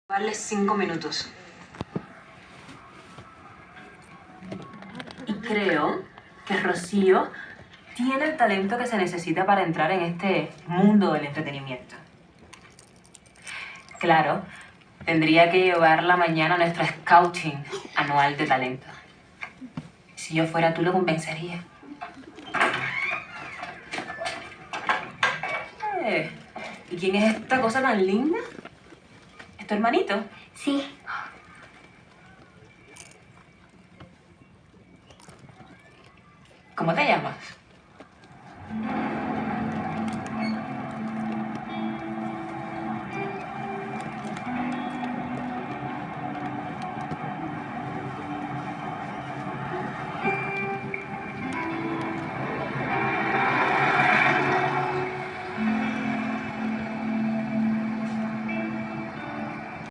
Darle 5 minutos. Y creo que Rocío tiene el talento que se necesita para entrar en este mundo del entretenimiento. Claro, tendría que llevarla mañana a nuestro scouting anual de talento. Si yo fuera, tú lo convencerías. ¿Y quién es esta cosa tan linda? ¿Es tu hermanito? Sí. ¿Cómo te llamas?